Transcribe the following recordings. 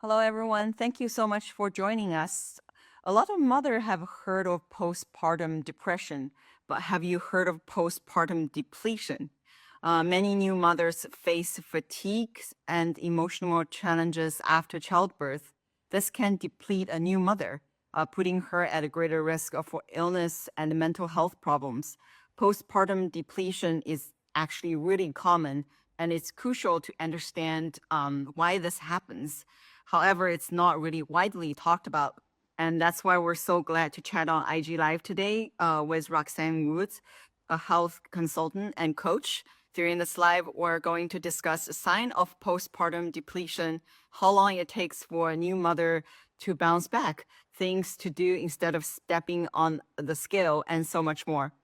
Hello, everyone. Thank you so much for joining us. A lot of mothers have heard of postpartum depression, but have you heard of postpartum depletion? Many new mothers face fatigue and emotional challenges after childbirth. This can deplete a new mother, putting her at a greater risk of for illness and mental health problems. Postpartum depletion is actually really common, and it's crucial to understand why this happens. However, it's not really widely talked about. And that's why we're so glad to chat on IG Live today with Roxanne Woods, a health consultant and coach. During this live, we're going to discuss a sign of postpartum depletion, how long it takes for a new mother to bounce back, things to do instead of stepping on the scale, and so much more.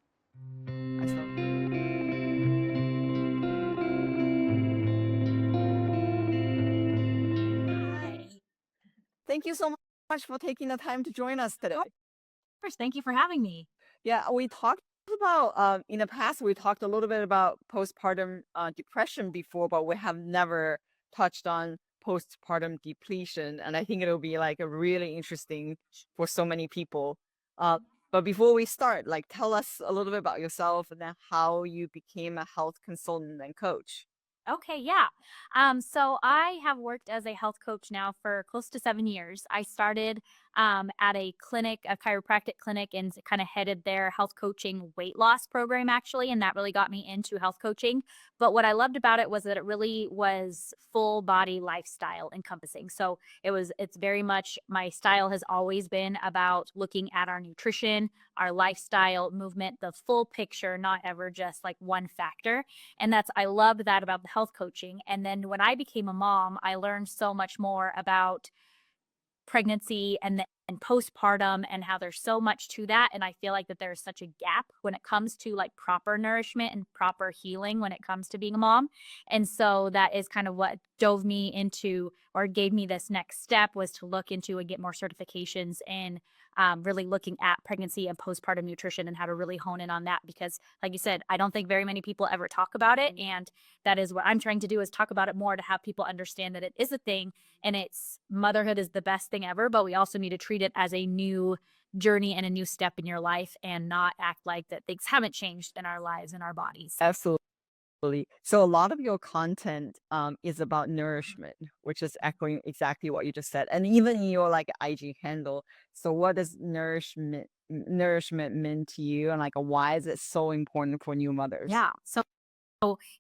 Hi. Thank you so much for taking the time to join us today. Of course, thank you for having me. Yeah, we talked about in the past. We talked a little bit about postpartum depression before, but we have never touched on postpartum depletion, and I think it'll be like a really interesting for so many people. Uh, but before we start, like, tell us a little bit about yourself and then how you became a health consultant and coach. Okay, yeah. So I have worked as a health coach now for close to 7 years. I started at a clinic, a chiropractic clinic, and kind of headed their health coaching weight loss program, actually. And that really got me into health coaching. But what I loved about it was that it really was full body lifestyle encompassing. So it's very much my style has always been about looking at our nutrition, our lifestyle, movement, the full picture, not ever just like one factor. And I loved that about the health coaching. And then when I became a mom, I learned so much more about pregnancy and postpartum and how there's so much to that. And I feel like that there's such a gap when it comes to like proper nourishment and proper healing when it comes to being a mom. And so that is kind of what dove me into or gave me this next step, was to look into and get more certifications in really looking at pregnancy and postpartum nutrition and how to really hone in on that. Because like you said, I don't think very many people ever talk about it. And that is what I'm trying to do, is talk about it more to have people understand that it is a thing, and it's motherhood is the best thing ever, but we also need to treat it as a new journey and a new step in your life, and not act like that things haven't changed in our lives and our bodies. Absolutely. So a lot of your content is about nourishment, which is echoing exactly what you just said, and even in your like IG handle. So what does nourishment mean to you, and like why is it so important for new mothers? Yeah. So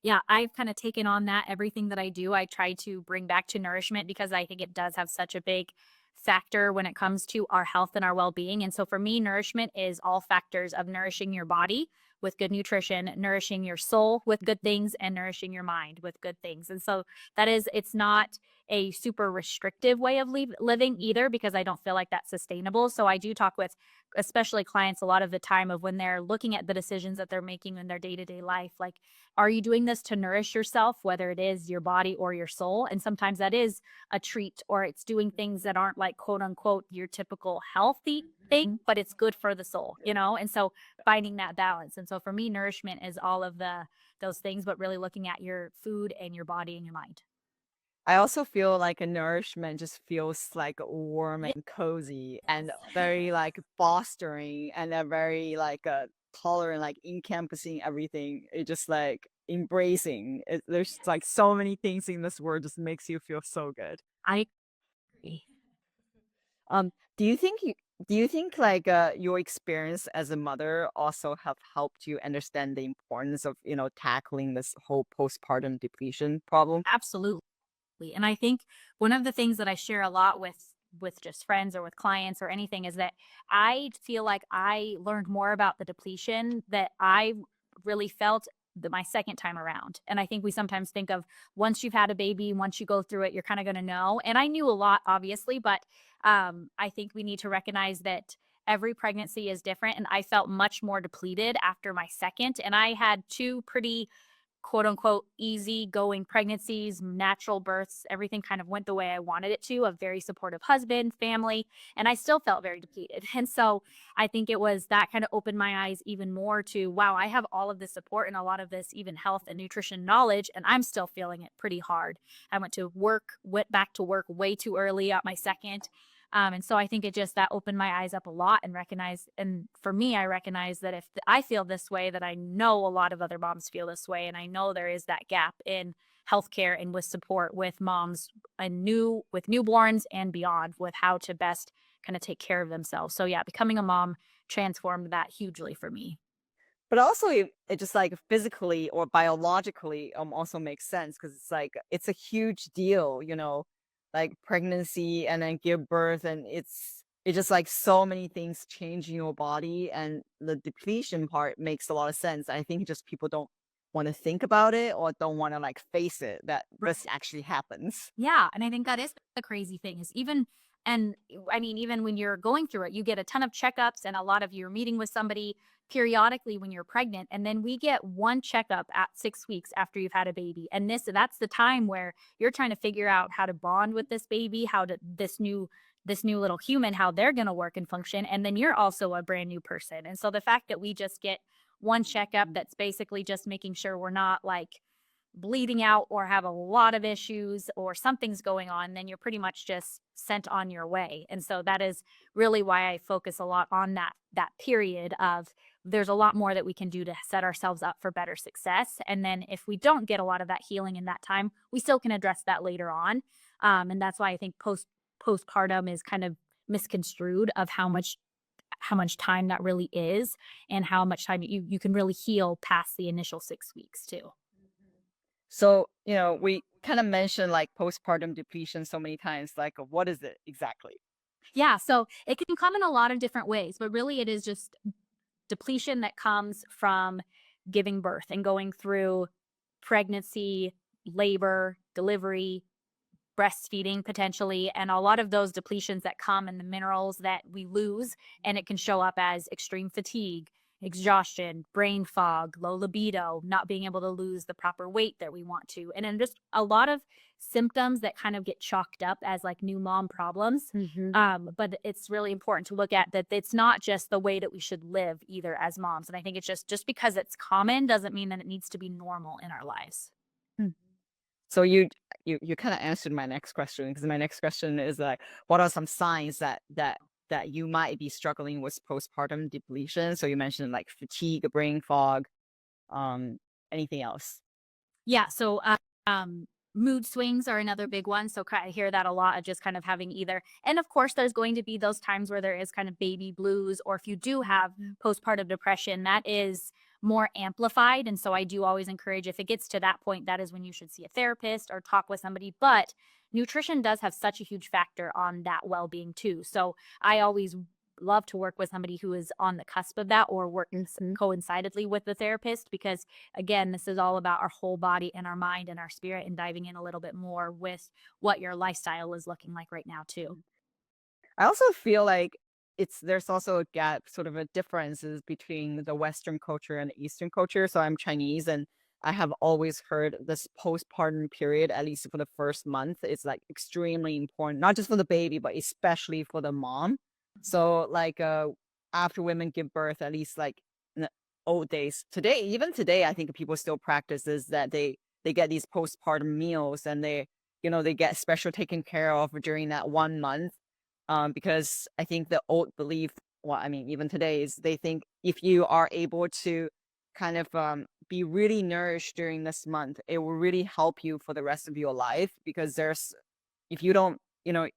yeah, I've kind of taken on that. Everything that I do, I try to bring back to nourishment, because I think it does have such a big factor when it comes to our health and our well-being. And so for me, nourishment is all factors of nourishing your body with good nutrition, nourishing your soul with good things, and nourishing your mind with good things. And so it's not a super restrictive way of living either, because I don't feel like that's sustainable. So I do talk with especially clients a lot of the time of when they're looking at the decisions that they're making in their day-to-day life, like, are you doing this to nourish yourself, whether it is your body or your soul? And sometimes that is a treat, or it's doing things that aren't like quote unquote your typical healthy thing, but it's good for the soul. And so finding that balance. And so for me, nourishment is all of those things, but really looking at your food and your body and your mind. I also feel like a nourishment just feels like warm Yes. and cozy and very like fostering and a very like tolerant, like encompassing everything. It just like embracing. There's like so many things in this world just makes you feel so good. I agree. Um, do you think like your experience as a mother also have helped you understand the importance of, tackling this whole postpartum depletion problem? Absolutely. And I think one of the things that I share a lot with just friends or with clients or anything is that I feel like I learned more about the depletion that I really felt my second time around. And I think we sometimes think of, once you've had a baby, once you go through it, you're kind of going to know. And I knew a lot, obviously, but I think we need to recognize that every pregnancy is different. And I felt much more depleted after my second. And I had two pretty quote unquote easy going pregnancies, natural births, everything kind of went the way I wanted it to, a very supportive husband, family, and I still felt very depleted. And so I think it was that kind of opened my eyes even more to, wow, I have all of this support and a lot of this even health and nutrition knowledge, and I'm still feeling it pretty hard. I went back to work way too early at my second. And so I think it just that opened my eyes up a lot and recognized, and for me, I recognize that if I feel this way, that I know a lot of other moms feel this way. And I know there is that gap in healthcare and with support with moms with newborns and beyond with how to best kind of take care of themselves. So yeah, becoming a mom transformed that hugely for me. But also, it just like physically or biologically also makes sense because it's like it's a huge deal, like pregnancy and then give birth, and it's just like so many things change in your body, and the depletion part makes a lot of sense. I think just people don't want to think about it or don't want to like face it that this actually happens. Yeah, and I think that is the crazy thing is I mean, even when you're going through it, you get a ton of checkups and a lot of you're meeting with somebody periodically when you're pregnant. And then we get one checkup at 6 weeks after you've had a baby. And that's the time where you're trying to figure out how to bond with this baby, how to this new little human, how they're gonna work and function. And then you're also a brand new person. And so the fact that we just get one checkup that's basically just making sure we're not like bleeding out or have a lot of issues or something's going on, then you're pretty much just sent on your way. And so that is really why I focus a lot on that period of there's a lot more that we can do to set ourselves up for better success. And then if we don't get a lot of that healing in that time, we still can address that later on. And that's why I think postpartum is kind of misconstrued of how much time that really is and how much time you can really heal past the initial 6 weeks too. So, we kind of mentioned like postpartum depletion so many times. Like, what is it exactly? Yeah, so it can come in a lot of different ways, but really it is just depletion that comes from giving birth and going through pregnancy, labor, delivery, breastfeeding potentially, and a lot of those depletions that come in the minerals that we lose, and it can show up as extreme fatigue, exhaustion, brain fog, low libido, not being able to lose the proper weight that we want to, and then just a lot of symptoms that kind of get chalked up as like new mom problems. Hmm. But it's really important to look at that it's not just the way that we should live either as moms, and I think it's just because it's common doesn't mean that it needs to be normal in our lives. So you kind of answered my next question because my next question is like, what are some signs that you might be struggling with postpartum depletion? So you mentioned like fatigue, brain fog, um, anything else? Yeah, so, mood swings are another big one, so I hear that a lot of just kind of having either and of course, there's going to be those times where there is kind of baby blues, or if you do have postpartum depression, that is more amplified, and so I do always encourage if it gets to that point, that is when you should see a therapist or talk with somebody, but nutrition does have such a huge factor on that well-being too, so I always love to work with somebody who is on the cusp of that or works Hmm. coincidentally with the therapist because again, this is all about our whole body and our mind and our spirit and diving in a little bit more with what your lifestyle is looking like right now too. I also feel like there's also a gap, sort of a differences between the Western culture and the Eastern culture. So I'm Chinese, and I have always heard this postpartum period, at least for the first month, is like extremely important, not just for the baby, but especially for the mom. So like after women give birth, at least like in the old days, today, even today, I think people still practices that they get these postpartum meals, and they get special taken care of during that 1 month, because I think the old belief, well, I mean, even today, is they think if you are able to kind of be really nourished during this month, it will really help you for the rest of your life. Because if you don't,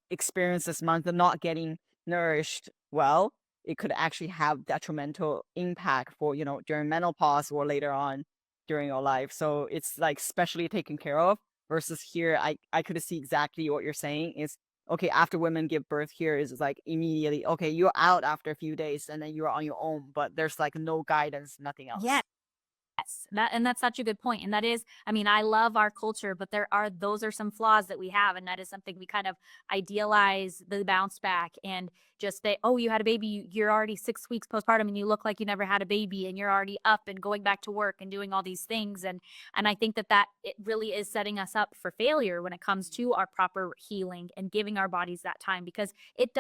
experience this month of not getting nourished well, it could actually have detrimental impact for, during menopause or later on during your life. So it's like specially taken care of versus here. I could see exactly what you're saying is okay, after women give birth here is like immediately, okay, you're out after a few days and then you're on your own, but there's like no guidance, nothing Yeah, else. Yes, and that's such a good point, and that is, I mean, I love our culture, but those are some flaws that we have, and that is something we kind of idealize the bounce back and just say, "Oh, you had a baby, you're already 6 weeks postpartum, and you look like you never had a baby, and you're already up and going back to work and doing all these things," and I think that it really is setting us up for failure when it comes to our proper healing and giving our bodies that time because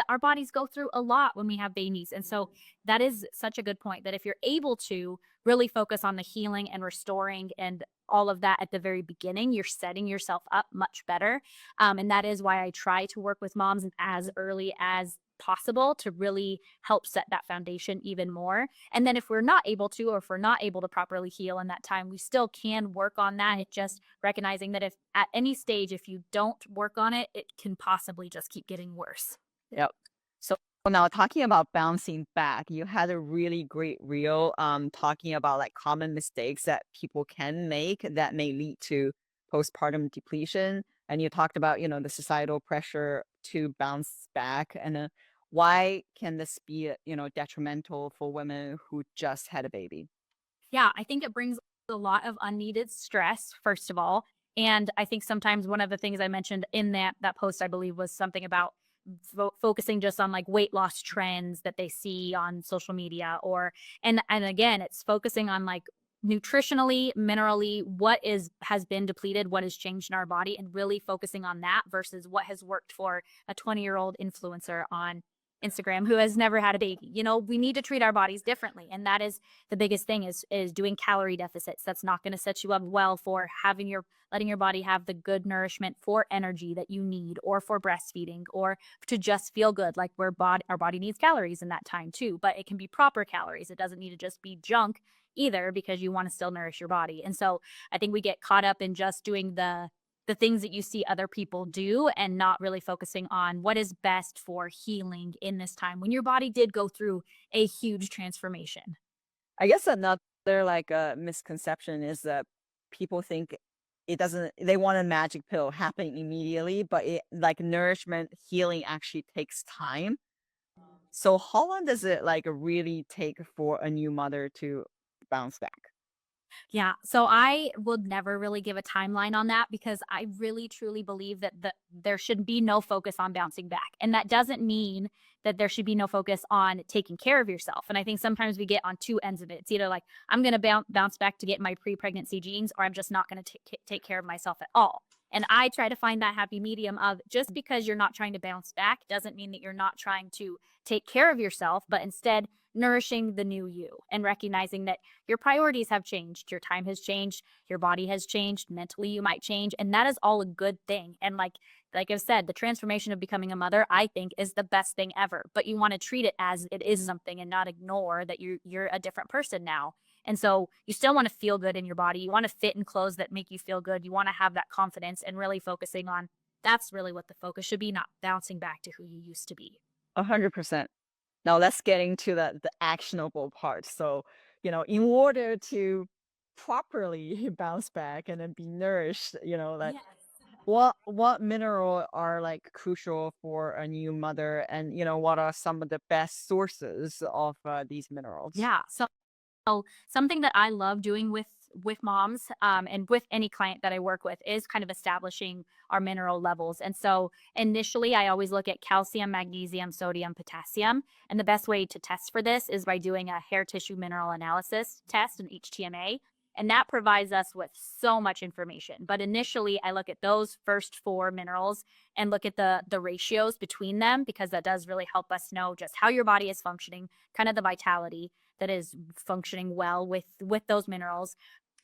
our bodies go through a lot when we have babies, and so that is such a good point that if you're able to really focus on the healing and restoring and all of that at the very beginning, you're setting yourself up much better. And that is why I try to work with moms as early as possible to really help set that foundation even more. And then if we're not able to, or if we're not able to properly heal in that time, we still can work on that. It just recognizing that if at any stage, if you don't work on it, it can possibly just keep getting worse. Yep. So now talking about bouncing back, you had a really great reel talking about like common mistakes that people can make that may lead to postpartum depletion. And you talked about, the societal pressure to bounce back and why can this be, detrimental for women who just had a baby? Yeah, I think it brings a lot of unneeded stress, first of all. And I think sometimes one of the things I mentioned in that post, I believe, was something about focusing just on like weight loss trends that they see on social media, or and again, it's focusing on like nutritionally, minerally, what is has been depleted, what has changed in our body, and really focusing on that versus what has worked for a 20-year-old influencer on Instagram who has never had a baby. We need to treat our bodies differently, and that is the biggest thing is doing calorie deficits. That's not going to set you up well for letting your body have the good nourishment for energy that you need, or for breastfeeding, or to just feel good. Like our body needs calories in that time too, but it can be proper calories. It doesn't need to just be junk either, because you want to still nourish your body. And so I think we get caught up in just doing the things that you see other people do and not really focusing on what is best for healing in this time when your body did go through a huge transformation. I guess another like misconception is that people think it doesn't they want a magic pill happen immediately, but it like nourishment healing actually takes time. So how long does it like really take for a new mother to bounce back? Yeah. So I would never really give a timeline on that because I really truly believe that there should be no focus on bouncing back. And that doesn't mean that there should be no focus on taking care of yourself. And I think sometimes we get on two ends of it. It's either like, I'm going to bounce back to get my pre pregnancy genes, or I'm just not going to take care of myself at all. And I try to find that happy medium of just because you're not trying to bounce back doesn't mean that you're not trying to take care of yourself, but instead nourishing the new you and recognizing that your priorities have changed, your time has changed, your body has changed, mentally you might change, and that is all a good thing. And like I've said, the transformation of becoming a mother, I think, is the best thing ever. But you want to treat it as it is something and not ignore that you're a different person now. And so you still want to feel good in your body. You want to fit in clothes that make you feel good. You want to have that confidence, and really focusing on that's really what the focus should be, not bouncing back to who you used to be. 100%. Now let's get into the actionable part. So, in order to properly bounce back and then be nourished, like Yes. what mineral are like crucial for a new mother, and what are some of the best sources of these minerals? Yeah. So something that I love doing with moms, and with any client that I work with, is kind of establishing our mineral levels. And so initially, I always look at calcium, magnesium, sodium, potassium. And the best way to test for this is by doing a hair tissue mineral analysis test, an HTMA. And that provides us with so much information. But initially, I look at those first four minerals and look at the ratios between them, because that does really help us know just how your body is functioning, kind of the vitality that is functioning well with those minerals,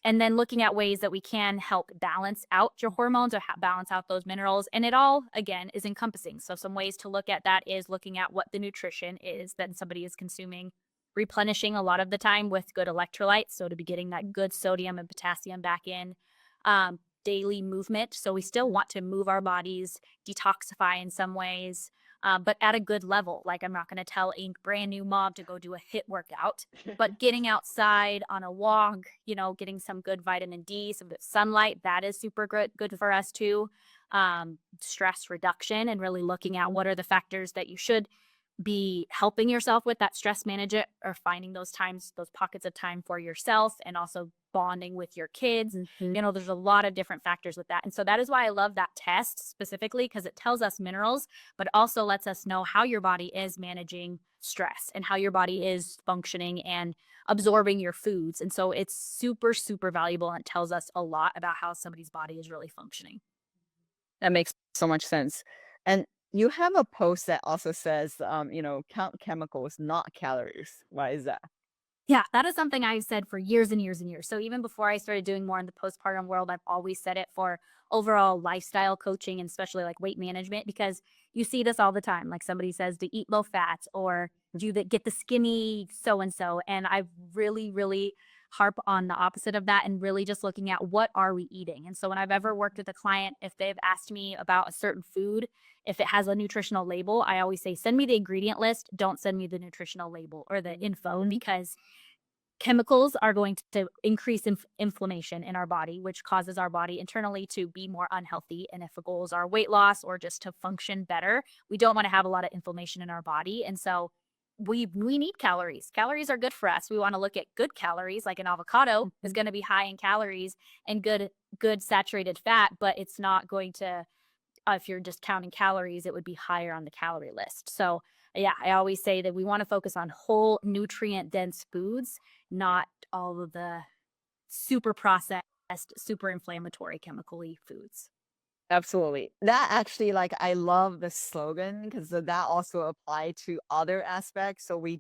and then looking at ways that we can help balance out your hormones, or balance out those minerals. And it all again is encompassing. So some ways to look at that is looking at what the nutrition is that somebody is consuming, replenishing a lot of the time with good electrolytes, so to be getting that good sodium and potassium back in. Daily movement, so we still want to move our bodies, detoxify in some ways, but at a good level. Like, I'm not going to tell a brand new mom to go do a hit workout, but getting outside on a walk, getting some good vitamin D, some good sunlight, that is super good for us too. Stress reduction, and really looking at what are the factors that you should be helping yourself with that stress management or finding those times, those pockets of time for yourself and also bonding with your kids. Mhm. There's a lot of different factors with that. And so that is why I love that test specifically because it tells us minerals, but also lets us know how your body is managing stress and how your body is functioning and absorbing your foods. And so it's super, super valuable and it tells us a lot about how somebody's body is really functioning. That makes so much sense. And you have a post that also says, count chemicals, not calories. Why is that? Yeah, that is something I've said for years and years and years. So even before I started doing more in the postpartum world, I've always said it for overall lifestyle coaching and especially like weight management because you see this all the time. Like somebody says to eat low fat or get the skinny so and so. And I really, really harp on the opposite of that and really just looking at what are we eating. And so when I've ever worked with a client, if they've asked me about a certain food, if it has a nutritional label, I always say, send me the ingredient list. Don't send me the nutritional label or the info Mhm. because chemicals are going to increase inflammation in our body, which causes our body internally to be more unhealthy. And if a goal is our weight loss or just to function better, we don't want to have a lot of inflammation in our body. And so we need calories. Calories are good for us. We want to look at good calories, like an avocado is Mhm. going to be high in calories and good saturated fat, but it's not going to if you're just counting calories, it would be higher on the calorie list. So, yeah, I always say that we want to focus on whole nutrient dense foods, not all of the super processed, super inflammatory chemically foods. Absolutely. That actually, like, I love the slogan because that also apply to other aspects. So we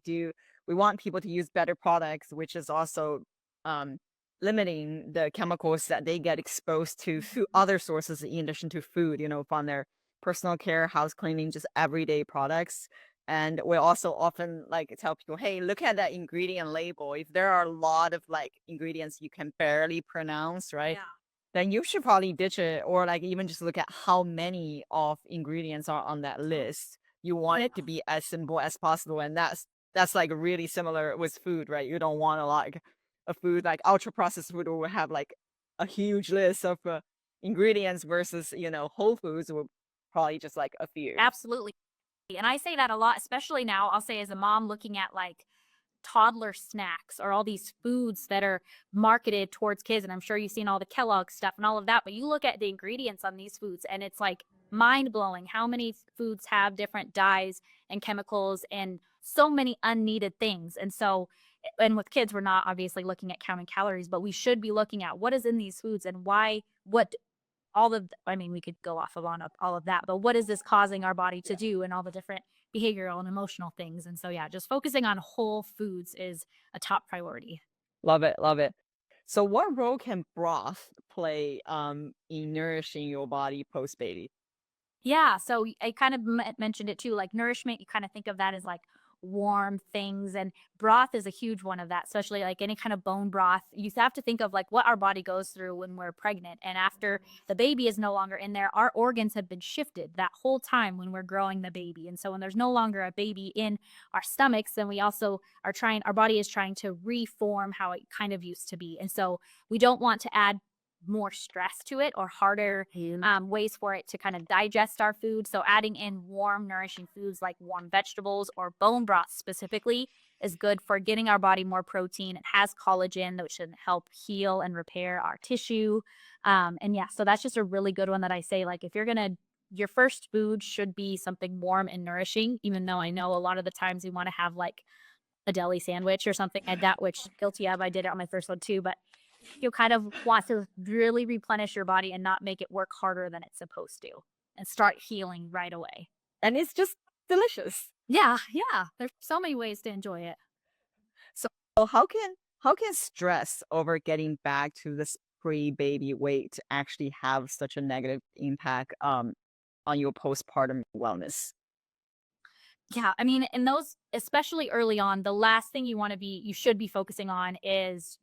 want people to use better products, which is also um, limiting the chemicals that they get exposed to through Mhm. other sources in addition to food, from their personal care, house cleaning, just everyday products. And we also often like tell people, hey, look at that ingredient label. If there are a lot of like ingredients you can barely pronounce, right? Yeah. Then you should probably ditch it or, like, even just look at how many of ingredients are on that list. You want it to be as simple as possible, and that's, like, really similar with food, right? You don't want a food, like, ultra-processed food will have, like, a huge list of, ingredients versus, whole foods will probably just, like, a few. Absolutely. And I say that a lot, especially now, I'll say as a mom looking at like toddler snacks or all these foods that are marketed towards kids. And I'm sure you've seen all the Kellogg stuff and all of that, but you look at the ingredients on these foods and it's like mind blowing how many foods have different dyes and chemicals and so many unneeded things. And so, and with kids, we're not obviously looking at counting calories, but we should be looking at what is in these foods and why, what all of I mean, we could go off of on all of that, but what is this causing our body to do and all the different behavioral and emotional things. And so, yeah, just focusing on whole foods is a top priority. Love it, love it. So what role can broth play, in nourishing your body post-baby? Yeah, so I kind of mentioned it too, like nourishment, you kind of think of that as like warm things, and broth is a huge one of that, especially like any kind of bone broth. You have to think of like what our body goes through when we're pregnant. And after the baby is no longer in there, our organs have been shifted that whole time when we're growing the baby. And so when there's no longer a baby in our stomachs, then we also our body is trying to reform how it kind of used to be. And so we don't want to add more stress to it or harder ways for it to kind of digest our food. So, adding in warm, nourishing foods like warm vegetables or bone broth specifically is good for getting our body more protein. It has collagen, which should help heal and repair our tissue. And yeah, so that's just a really good one that I say, like, if you're going to, your first food should be something warm and nourishing, even though I know a lot of the times we want to have like a deli sandwich or something like that, which guilty of. I did it on my first one too, but you kind of want to really replenish your body and not make it work harder than it's supposed to and start healing right away. And it's just delicious. Yeah, yeah. There's so many ways to enjoy it. So how can stress over getting back to this pre-baby weight actually have such a negative impact on your postpartum wellness? Yeah, I mean, in those especially early on, the last thing you should be focusing on is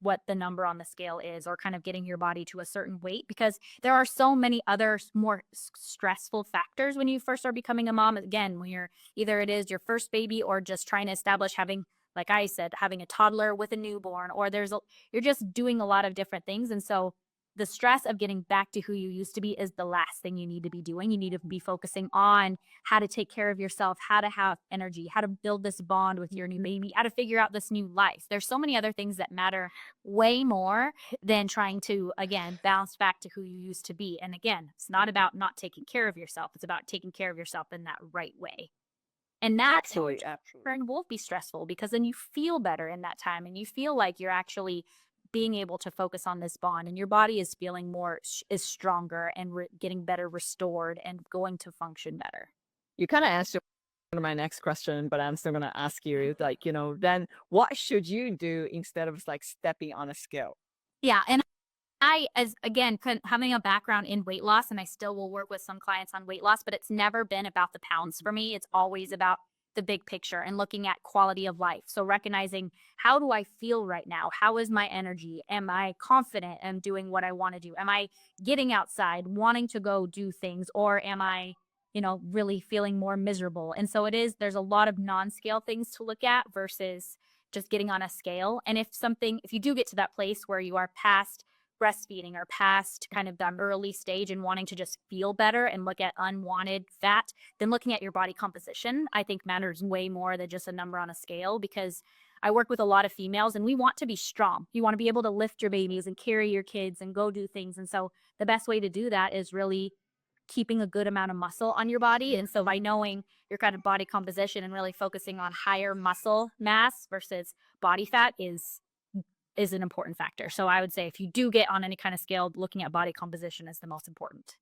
what the number on the scale is or kind of getting your body to a certain weight because there are so many other more stressful factors when you first are becoming a mom. Again, when you're either it is your first baby or just trying to establish having like I said, having a toddler with a newborn or you're just doing a lot of different things and so the stress of getting back to who you used to be is the last thing you need to be doing. You need to be focusing on how to take care of yourself, how to have energy, how to build this bond with your new baby, how to figure out this new life. There's so many other things that matter way more than trying to, again, bounce back to who you used to be. And again, it's not about not taking care of yourself, it's about taking care of yourself in that right way. And that Absolutely, absolutely. turn will be stressful because then you feel better in that time and you feel like you're actually being able to focus on this bond and your body is feeling more is stronger and getting better restored and going to function better. You kind of answered one of my next question, but I'm still going to ask you, like, then what should you do instead of like stepping on a scale? Yeah, and I, as again, having a background in weight loss, and I still will work with some clients on weight loss, but it's never been about the pounds for me. It's always about the big picture and looking at quality of life. So recognizing, how do I feel right now? How is my energy? Am I confident and doing what I want to do? Am I getting outside, wanting to go do things, or am I, really feeling more miserable? And so there's a lot of non-scale things to look at versus just getting on a scale. And if you do get to that place where you are past breastfeeding or past kind of that early stage and wanting to just feel better and look at unwanted fat, then looking at your body composition, I think matters way more than just a number on a scale, because I work with a lot of females and we want to be strong. You want to be able to lift your babies and carry your kids and go do things. And so the best way to do that is really keeping a good amount of muscle on your body. And so by knowing your kind of body composition and really focusing on higher muscle mass versus body fat is an important factor. So I would say if you do get on any kind of scale, looking at body composition is the most important.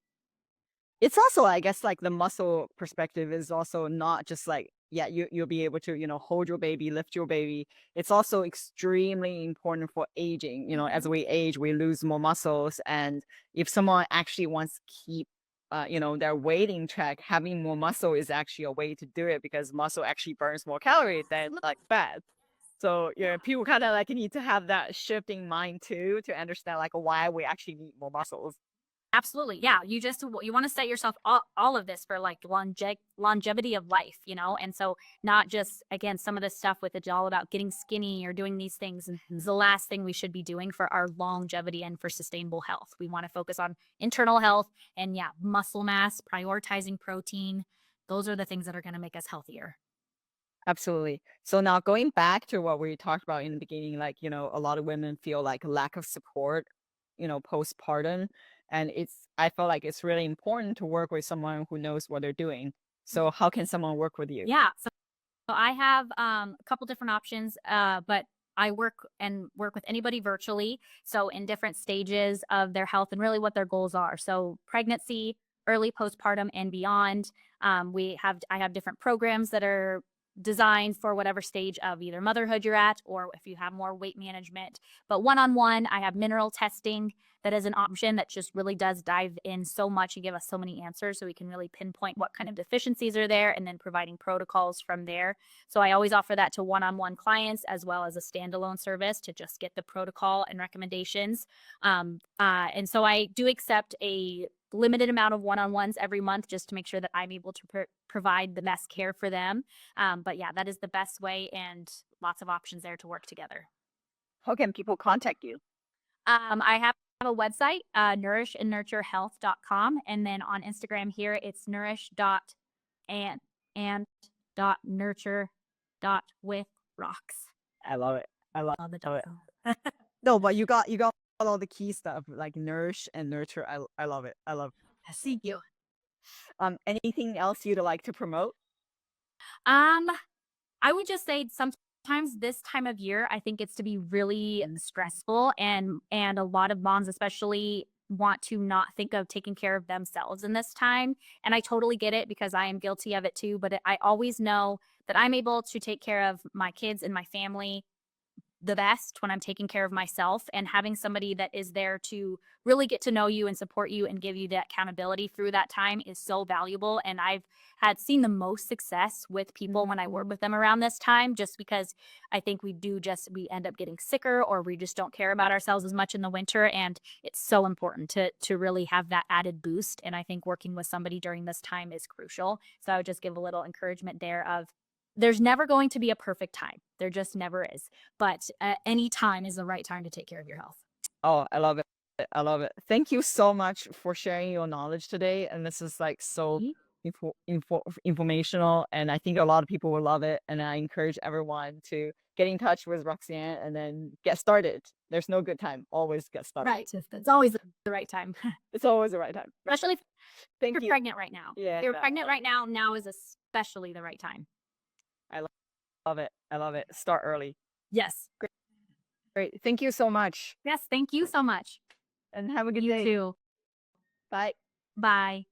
It's also, I guess, like the muscle perspective is also not just like, yeah, you'll be able to, hold your baby, lift your baby. It's also extremely important for aging. As Mhm. we age, we lose more muscles. And if someone actually wants to keep, their weight in check, having more muscle is actually a way to do it because muscle actually burns more calories than like fat. So, people kind of like need to have that shifting mind too to understand like why we actually need more muscles. Absolutely. Yeah. You want to set yourself all of this for like longevity of life, And so not just, again, some of this stuff with it's all about getting skinny or doing these things is the last thing we should be doing for our longevity and for sustainable health. We want to focus on internal health and, yeah, muscle mass, prioritizing protein. Those are the things that are going to make us healthier. Absolutely. So now going back to what we talked about in the beginning, like, a lot of women feel like lack of support, postpartum. And I feel like it's really important to work with someone who knows what they're doing. So how can someone work with you? Yeah. So I have a couple different options, but I work with anybody virtually. So in different stages of their health and really what their goals are. So pregnancy, early postpartum, and beyond. I have different programs that are designed for whatever stage of either motherhood you're at, or if you have more weight management. But one-on-one, I have mineral testing that is an option that just really does dive in so much and give us so many answers so we can really pinpoint what kind of deficiencies are there and then providing protocols from there. So I always offer that to one-on-one clients as well as a standalone service to just get the protocol and recommendations. And so I do accept a limited amount of one-on-ones every month just to make sure that I'm able to provide the best care for them. But yeah, that is the best way and lots of options there to work together. How can people contact you? I have a website, nourishandnurturehealth.com. And then on Instagram here, it's nourish.and.nurture.with.rocks. I love it. I love All the it. time. No, but you got all the key stuff like nourish and nurture. I love it. I love Thank you. anything else you'd like to promote? Um, I would just say sometimes this time of year, I think it's to be really stressful and a lot of moms especially want to not think of taking care of themselves in this time. And I totally get it because I am guilty of it too, but I always know that I'm able to take care of my kids and my family the best when I'm taking care of myself, and having somebody that is there to really get to know you and support you and give you that accountability through that time is so valuable. And I've had seen the most success with people when I work with them around this time, just because I think we end up getting sicker or we just don't care about ourselves as much in the winter. And it's so important to really have that added boost. And I think working with somebody during this time is crucial. So I would just give a little encouragement there of there's never going to be a perfect time. There just never is. But any time is the right time to take care of your health. Oh, I love it. I love it. Thank you so much for sharing your knowledge today. And this is like so informational. And I think a lot of people will love it. And I encourage everyone to get in touch with Roxanne and then get started. There's no good time. Always get started. Right. It's always the right time, It's always the right time. especially if Thank you're you. pregnant right now. Yeah, If you're pregnant right now, now is especially the right time. love it. I love it. Start early. Yes. Great. Thank you so much. Yes. Thank you so much. And have a good You day. too. Bye. Bye.